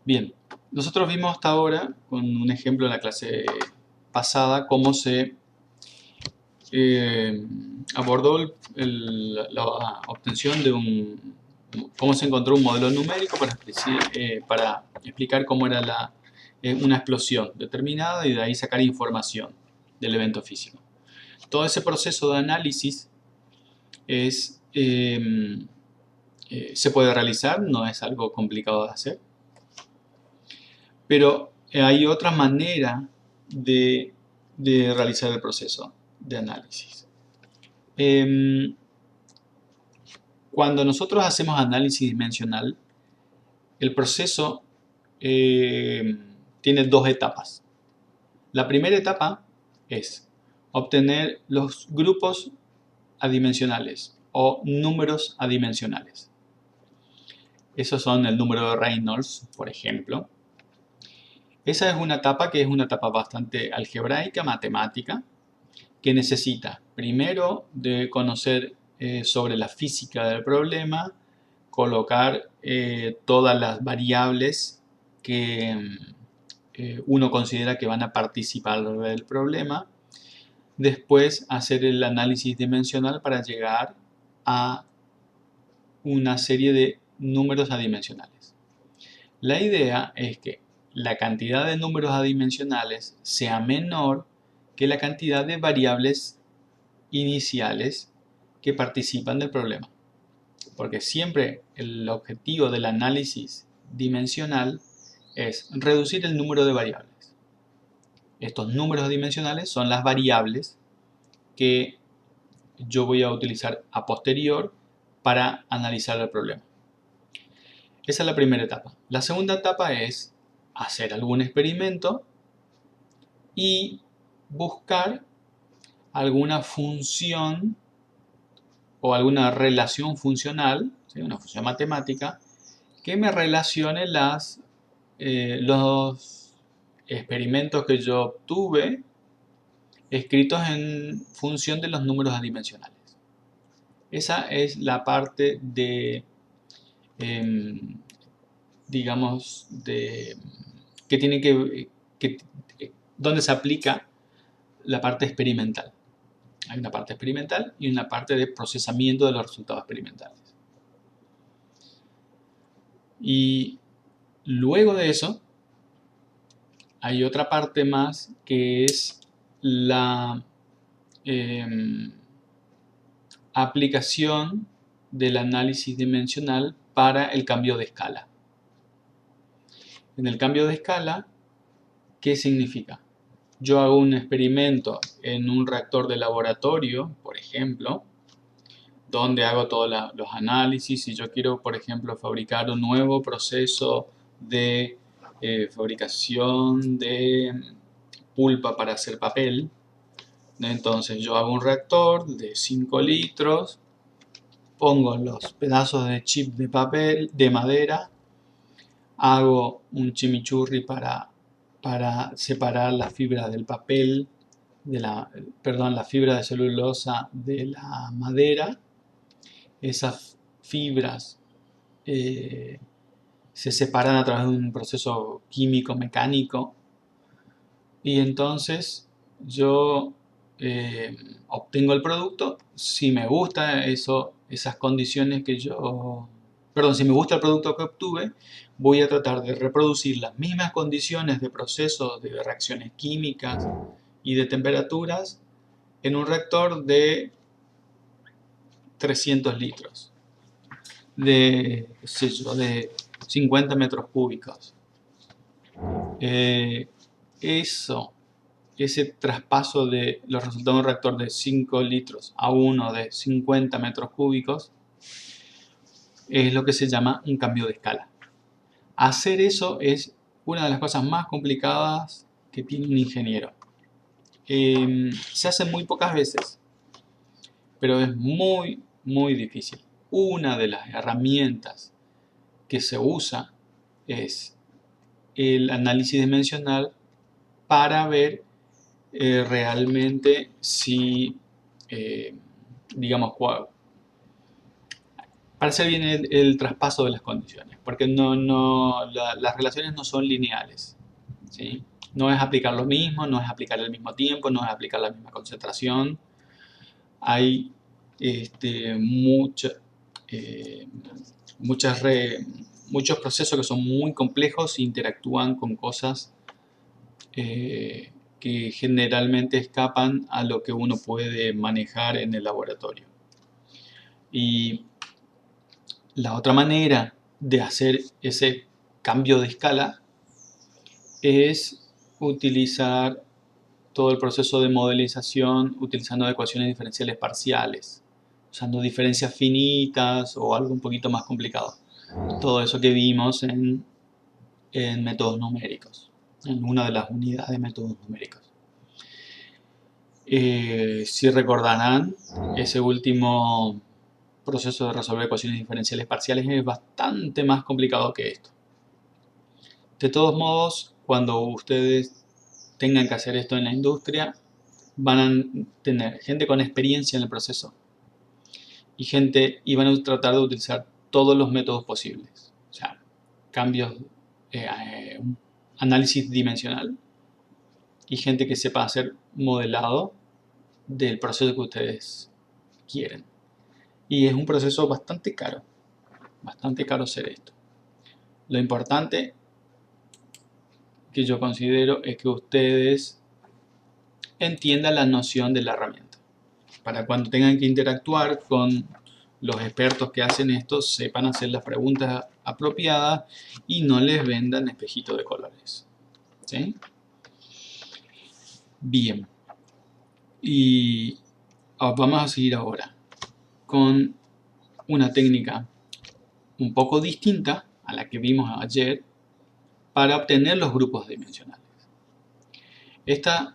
Bien, nosotros vimos hasta ahora, con un ejemplo en la clase pasada, cómo se abordó la obtención de cómo se encontró un modelo numérico para explicar cómo era una explosión determinada y de ahí sacar información del evento físico. Todo ese proceso de análisis se puede realizar, no es algo complicado de hacer, pero hay otra manera de realizar el proceso de análisis. Cuando nosotros hacemos análisis dimensional, el proceso tiene dos etapas. La primera etapa es obtener los grupos adimensionales o números adimensionales. Esos son el número de Reynolds, por ejemplo. Esa es una etapa que es una etapa bastante algebraica, matemática, que necesita primero de conocer sobre la física del problema, colocar todas las variables que uno considera que van a participar del problema, después hacer el análisis dimensional para llegar a una serie de números adimensionales. La idea es que la cantidad de números adimensionales sea menor que la cantidad de variables iniciales que participan del problema. Porque siempre el objetivo del análisis dimensional es reducir el número de variables. Estos números dimensionales son las variables que yo voy a utilizar a posterior para analizar el problema. Esa es la primera etapa. La segunda etapa es hacer algún experimento y buscar alguna función o alguna relación funcional, ¿sí? Una función matemática, que me relacione los experimentos que yo obtuve escritos en función de los números adimensionales. Esa es la parte digamos, que tiene donde se aplica la parte experimental. Hay una parte experimental y una parte de procesamiento de los resultados experimentales. Y luego de eso, hay otra parte más que es la aplicación del análisis dimensional para el cambio de escala. En el cambio de escala, ¿qué significa? Yo hago un experimento en un reactor de laboratorio, por ejemplo, donde hago todos los análisis y yo quiero, por ejemplo, fabricar un nuevo proceso de fabricación de pulpa para hacer papel. Entonces yo hago un reactor de 5 litros, pongo los pedazos de chip de papel, de madera, hago un chimichurri para separar la fibra del papel, la fibra de celulosa de la madera. Esas fibras se separan a través de un proceso químico mecánico y entonces yo obtengo el producto. Si me gusta esas condiciones si me gusta el producto que obtuve, voy a tratar de reproducir las mismas condiciones de procesos de reacciones químicas y de temperaturas en un reactor de 300 litros, de 50 metros cúbicos. Ese traspaso de los resultados de un reactor de 5 litros a uno de 50 metros cúbicos es lo que se llama un cambio de escala. Hacer eso es una de las cosas más complicadas que tiene un ingeniero. Se hace muy pocas veces, pero es muy, muy difícil. Una de las herramientas que se usa es el análisis dimensional para ver realmente si, digamos, para hacer bien el traspaso de las condiciones. porque las relaciones no son lineales, ¿sí? No es aplicar lo mismo, no es aplicar el mismo tiempo, no es aplicar la misma concentración. Hay eh, muchos procesos que son muy complejos e interactúan con cosas que generalmente escapan a lo que uno puede manejar en el laboratorio. Y la otra manera de hacer ese cambio de escala es utilizar todo el proceso de modelización utilizando ecuaciones diferenciales parciales, usando diferencias finitas o algo un poquito más complicado. Todo eso que vimos en métodos numéricos, en una de las unidades de métodos numéricos. Si recordarán, ese último proceso de resolver ecuaciones diferenciales parciales es bastante más complicado que esto. De todos modos, cuando ustedes tengan que hacer esto en la industria, van a tener gente con experiencia en el proceso y van a tratar de utilizar todos los métodos posibles. O sea, cambios, análisis dimensional y gente que sepa hacer modelado del proceso que ustedes quieren. Y es un proceso bastante caro hacer esto. Lo importante que yo considero es que ustedes entiendan la noción de la herramienta. Para cuando tengan que interactuar con los expertos que hacen esto, sepan hacer las preguntas apropiadas y no les vendan espejitos de colores. ¿Sí? Bien. Y vamos a seguir ahora con una técnica un poco distinta a la que vimos ayer para obtener los grupos dimensionales. Esta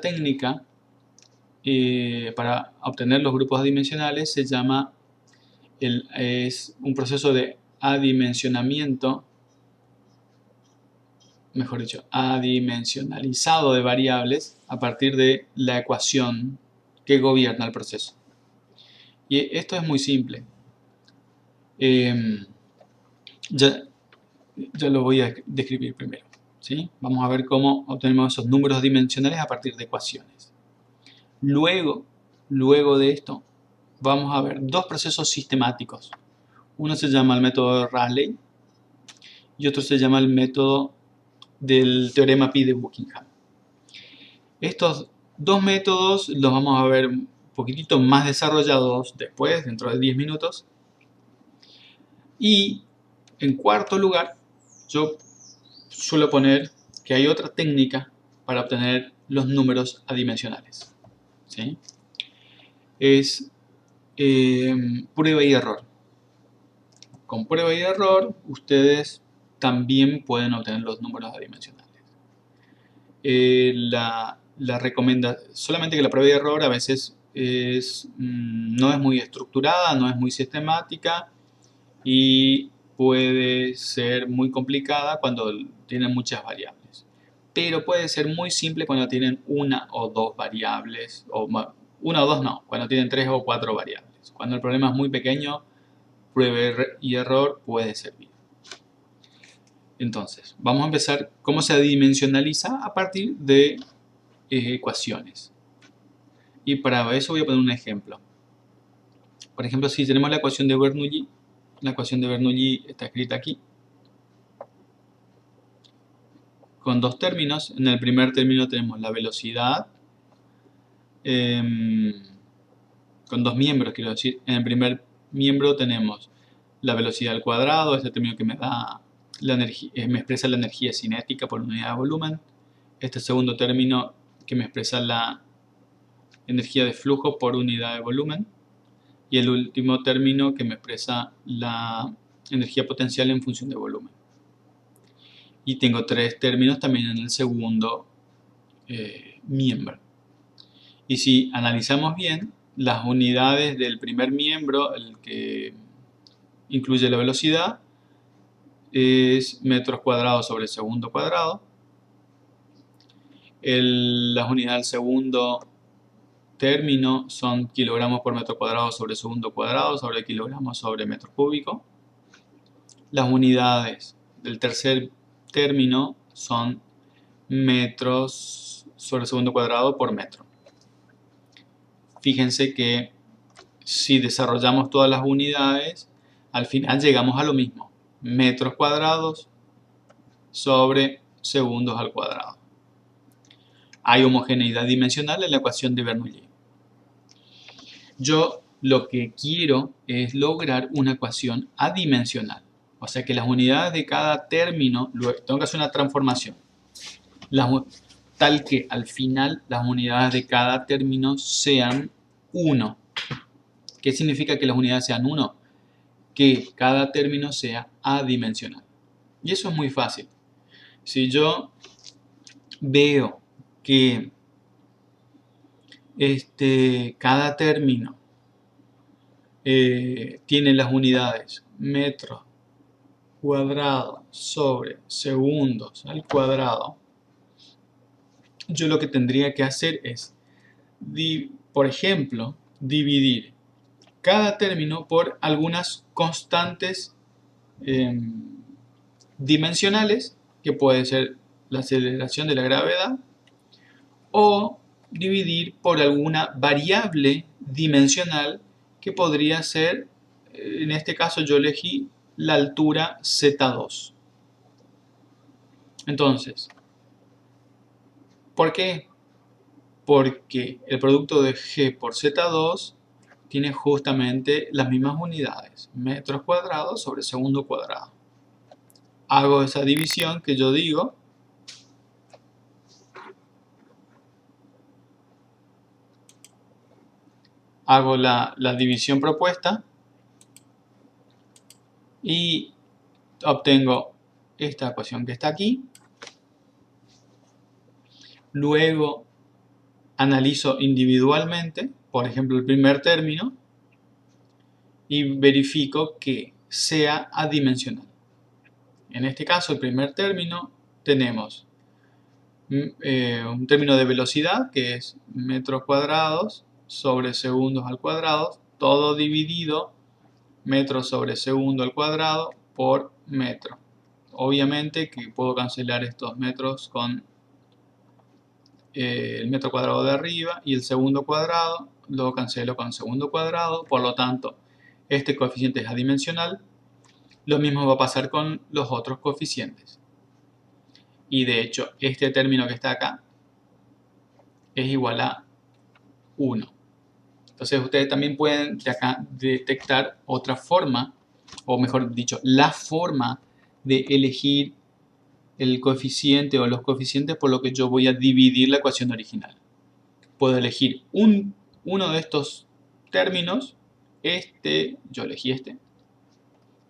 técnica para obtener los grupos adimensionales se llama es un proceso de adimensionamiento, mejor dicho, adimensionalizado de variables a partir de la ecuación que gobierna el proceso. Y esto es muy simple. Ya lo voy a describir primero, ¿sí? Vamos a ver cómo obtenemos esos números dimensionales a partir de ecuaciones. Luego de esto, vamos a ver dos procesos sistemáticos. Uno se llama el método de Rayleigh y otro se llama el método del teorema Pi de Buckingham. Estos dos métodos los vamos a ver un poquitito más desarrollados después, dentro de 10 minutos. Y en cuarto lugar, yo suelo poner que hay otra técnica para obtener los números adimensionales, ¿sí? Es prueba y error. Con prueba y error, ustedes también pueden obtener los números adimensionales. Solamente que la prueba y error a veces no es muy estructurada, no es muy sistemática y puede ser muy complicada cuando tienen muchas variables. Pero puede ser muy simple cuando tienen una o dos variables, una o dos no, cuando tienen 3 o 4 variables. Cuando el problema es muy pequeño, prueba y error puede servir. Entonces, vamos a empezar cómo se adimensionaliza a partir de ecuaciones. Y para eso voy a poner un ejemplo. Por ejemplo, si tenemos la ecuación de Bernoulli, la ecuación de Bernoulli está escrita aquí, con dos términos. En el primer término tenemos la velocidad, con dos miembros, quiero decir. En el primer miembro tenemos la velocidad al cuadrado, este término que me da la energía, me expresa la energía cinética por unidad de volumen. Este segundo término que me expresa la energía de flujo por unidad de volumen. Y el último término que me expresa la energía potencial en función de volumen. Y tengo tres términos también en el segundo miembro. Y si analizamos bien, las unidades del primer miembro, el que incluye la velocidad, es metros cuadrados sobre segundo cuadrado. Las unidades del segundo término son kilogramos por metro cuadrado sobre segundo cuadrado sobre kilogramos sobre metro cúbico. las unidades del tercer término son metros sobre segundo cuadrado por metro. Fíjense que si desarrollamos todas las unidades, al final llegamos a lo mismo. Metros cuadrados sobre segundos al cuadrado. Hay homogeneidad dimensional en la ecuación de Bernoulli. Yo lo que quiero es lograr una ecuación adimensional. O sea que las unidades de cada término, tengo que hacer una transformación. Tal que al final las unidades de cada término sean 1. ¿Qué significa que las unidades sean 1? Que cada término sea adimensional. Y eso es muy fácil. Si yo veo que cada término tiene las unidades metros cuadrados sobre segundos al cuadrado, yo lo que tendría que hacer es, por ejemplo, dividir cada término por algunas constantes dimensionales, que puede ser la aceleración de la gravedad, o dividir por alguna variable dimensional que podría ser, en este caso yo elegí la altura Z2. Entonces, ¿por qué? Porque el producto de G por Z2 tiene justamente las mismas unidades, metros cuadrados sobre segundo cuadrado. Hago esa división que yo digo, hago la división propuesta y obtengo esta ecuación que está aquí. Luego analizo individualmente, por ejemplo, el primer término y verifico que sea adimensional. En este caso, el primer término, tenemos un término de velocidad que es metros cuadrados sobre segundos al cuadrado, todo dividido metros sobre segundo al cuadrado por metro. Obviamente que puedo cancelar estos metros con el metro cuadrado de arriba y el segundo cuadrado, lo cancelo con segundo cuadrado, por lo tanto este coeficiente es adimensional. Lo mismo va a pasar con los otros coeficientes. Y de hecho, este término que está acá es igual a 1. Entonces ustedes también pueden de acá detectar otra forma, o mejor dicho, la forma de elegir el coeficiente o los coeficientes por lo que yo voy a dividir la ecuación original. Puedo elegir uno de estos términos, yo elegí este,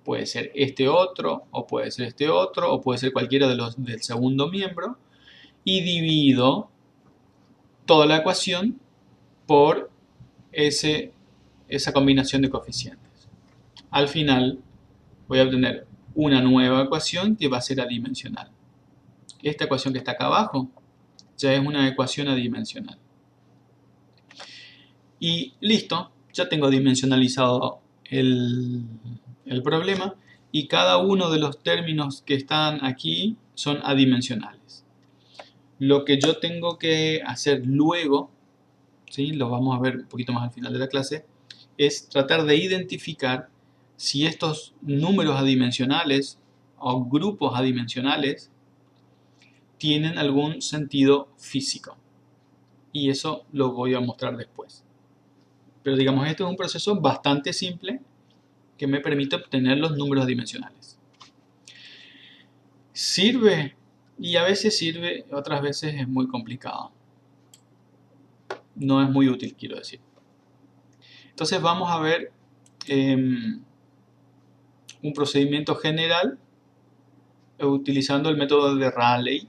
puede ser este otro, o puede ser este otro, o puede ser cualquiera de los del segundo miembro, y divido toda la ecuación por esa combinación de coeficientes. Al final voy a obtener una nueva ecuación que va a ser adimensional. Esta ecuación que está acá abajo ya es una ecuación adimensional. Y listo, ya tengo dimensionalizado el problema y cada uno de los términos que están aquí son adimensionales. Lo que yo tengo que hacer luego, ¿sí? Lo vamos a ver un poquito más al final de la clase, es tratar de identificar si estos números adimensionales o grupos adimensionales tienen algún sentido físico. Y eso lo voy a mostrar después. Pero digamos, este es un proceso bastante simple que me permite obtener los números dimensionales. ¿Sirve? Y a veces sirve, otras veces es muy complicado. No es muy útil, quiero decir. Entonces vamos a ver un procedimiento general utilizando el método de Rayleigh